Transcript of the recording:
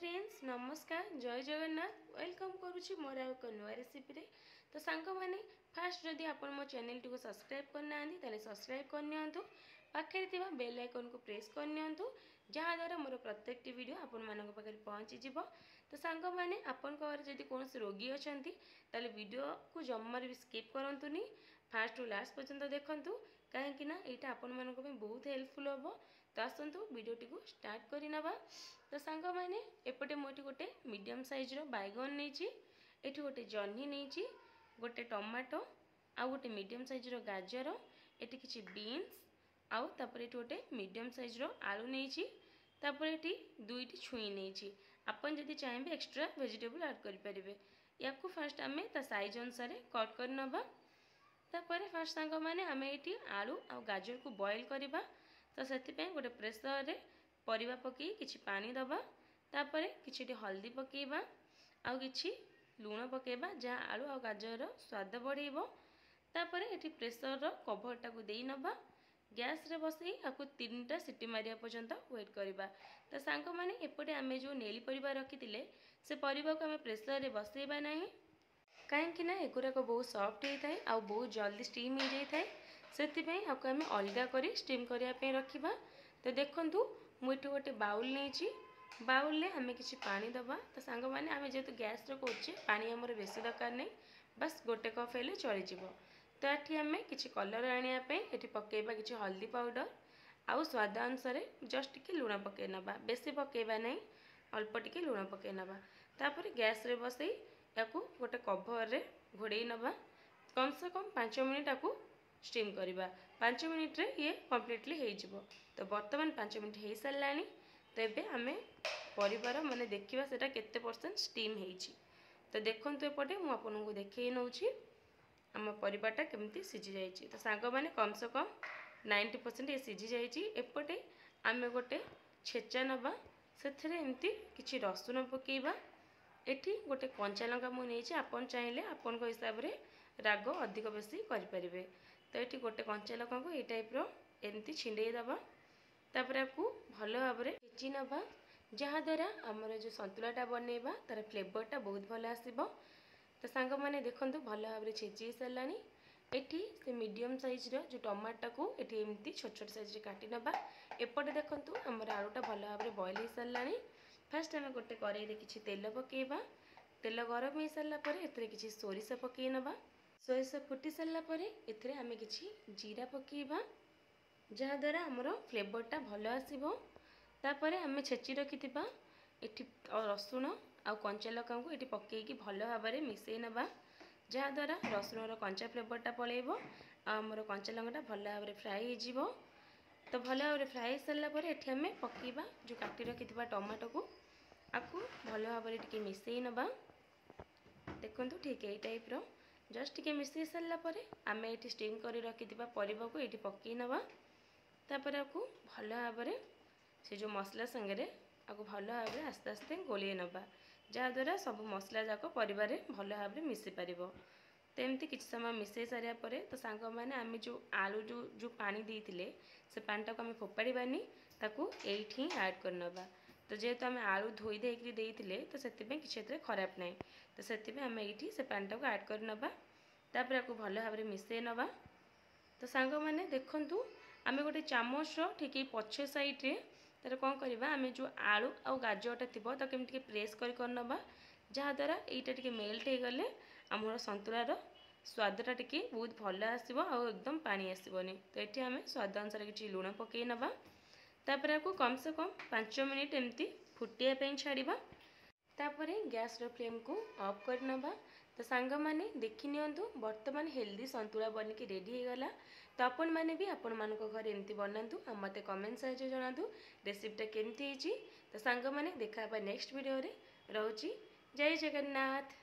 Friends नमस्कार जय Jagannath welcome करुच्ची मोर एक नुआ रेसिपी रे। तो सांग मैंने फास्ट जदि आप मो चैनल टी सब्सक्राइब करना तेल सब्सक्राइब करनी पाखे बेल आइकन को प्रेस करनी जहाँद्वारा मोर प्रत्येक वीडियो आपण मान पाखे पहुँची जीव। तो सांग मैंने आपण जदि कौन रोगी अच्छा ताले वीडियो को जमार भी स्किप करंतुनी फास्ट टू लास्ट पर्यंत देखंतु कहीं यहाँ आपण मान बहुत हेल्पफुल हम। तो आसतु वीडियोटी को स्टार्ट करना। तो सांग मैंने एपटे मोटी गोटे मीडियम साइज रो बैगन नहीं एठी गोटे जह्नी नहीं गोटे टमाटो आउ गोटे मीडियम साइज रो गाजर एठी किछि बीन्स आउ तापर एठी गोटे मीडियम साइज रो आलू नहीं तापर एठी दुईटी छुई नहीं। आपन जदि चाहिए एक्स्ट्रा वेजिटेबल ऐड करि परिबे। याकू फास्ट आमे ता साइज अनुसार कट कर नबा। तापर फास्ट सांग मैंने आमे एठी आलू आउ गाजर को बॉईल करबा। तो सेति पे गोटे प्रेसर रे परिबा पकई किछि पानी दबा तापर किछि हल्दी पकेबा आउ किछि लूण पकेबा जहाँ आलू आउ गाजर स्वाद बढ़ेबो। तापर एठी प्रेसर रो कभरटा को देई नबा गैस रे बसई आकु 3टा सीटी मारिया पर्यंत वेट करबा। तो सांग माने एपटे आमे जो नेली परिबा रखितिले से परिबा को आमे प्रेसर रे बसईबा नाही कहीं ना एगुराक बहुत सॉफ्ट होता है आउ बहुत जल्दी स्टीम हो जाता है से आपको आम अलग कर स्टीम करने रखा। तो देखु मुझे गोटे बाउल नहीं बाउल में आम कि पानी दबा। तो सांग मैंने आम जेहतु गैस रखे पानी आमर बेसी दरकार नहीं बस गोटे कप हेल्ले चलीज। तो ये आम कि कलर आने ये पकेबा कि हल्दी पाउडर आउ स्वाद अनुसार जस्ट टिके लुण पकई नबा बेसी पकेबा नहीं अल्प टिके लुण पकई नबा। तापर गैस रे बसई या गोटे कभर रे घोड़े नबा कम से कम 5 मिनिट आपको स्टीम करवा 5 मिनिट रे ये कम्प्लीटली हो। तो बर्तमान 5 मिनिट हो सारा। तो ये आम परिवार माने देखा से केते परसेंट स्टीम होती। तो देखो एपटे मुझे देखे नौ आम परिवारटा केमती सीझी जाइए। तो सांग मैंने कम से कम 90% ये सीझी जाइए। एपटे आम गोटे छेचा नबा से एमती किछि रसुण पकेबा एठी गोटे कंचा लंका मुझे आपन चाहिए आपन हिसाब से राग अधिक बेसी करें। तो ये गोटे कंचा लंका को ये टाइप एमती छिंडे दबा तापर आपको भल भाव में छेची नबा जहाँद्वारा आमर जो सतुलाटा बनइबा तार फ्लेवरटा बहुत भल आसब। तो सांग मैंने देखूँ भल भाव में छेची सारा। एठी से मीडियम साइज रो जो टमाटा को एठी एमती छोट छोट साइज रे काटी नबा। एपटे देखंतु हमर आलूटा भल भाव में बॉईल हो सारा। फास्ट आम गोटे कड़ाई रे किछि तेल पकेबा तेल गरम हो सारा पर एथरे किछि सोरिष पकई नबा। सोरिष फुटी सारा पर एथरे आम किछि जीरा पकेबा जहाँद्वारा आमर फ्लेवरटा भल आसब। तापर आम छेची रखिथिबा एठी रसुण आउ कंचा लंका को एठी पकईकी भल भाव में मिसई नबा जहाँद्वारा रसुण कंचा फ्लेवरटा पलैब आमर कंचा लंकाटा भल भाव में फ्राए हो। तो भल भाव में फ्राए सारा पर एठी आम पकेबा जो काटी रखिथिबा टमाटो को आपको भल भाव में टिके मिसई नबा। देखो ठीक यही टाइप रो जस्ट टिके मिसई सारा पर आम ये स्टीम कर रखिथिबा परिबा को ये पकई नबा। तापर आपको भल भाव में से जो मसला संगे आपको भल भाव में आस्ते आस्ते गोलिए नबा जहाँद्वारा सब मसला जाक परिवार भल भाव में मिसी पार। तो एमती किसी समय मिसई सारा पर तो सांग मैंने आम जो आलू जो पानी देते से पानीटा को आम फोपाड़ानी ताकू एठी ऐड कर नबा। तो जेहेतु आम आलू धोई देते तो से किसी खराब ना तो से आम ये से पानीटा को ऐड कर नबा तापर आपको भल भाव में मिसई नबा। तो सांग मैंने देखु आम गोटे चामच ठीक पछ साइड्रे तार कौन करवा आम जो आलू आउ गाजरटा थी तो केमती प्रेस कर नबा जहाँद्वारा यहाँ टे मेल्ट हो गले आमर सतुलार स्वादटा टिके बहुत भल आसब आ एकदम पानी आसबनी। तो ये आम स्वाद अनुसार कि लुण पकई नबा तापर आपको कम से कम 5 मिनिट एमती फुटिया छाड़वा तापर गैस रो फ्लेम को ऑफ कर नबा। तो सांग माने देखि नियंतु वर्तमान हेल्दी संतुला बनिकी रेडी हो गला। तो आपण माने भी आपण मानको घर एमती बनातु आ मते कमेंट साइज जणातु रेसिपीटा केमती हिची। तो सांग माने देखा नेक्स्ट वीडियो रे रहउची जय जगन्नाथ।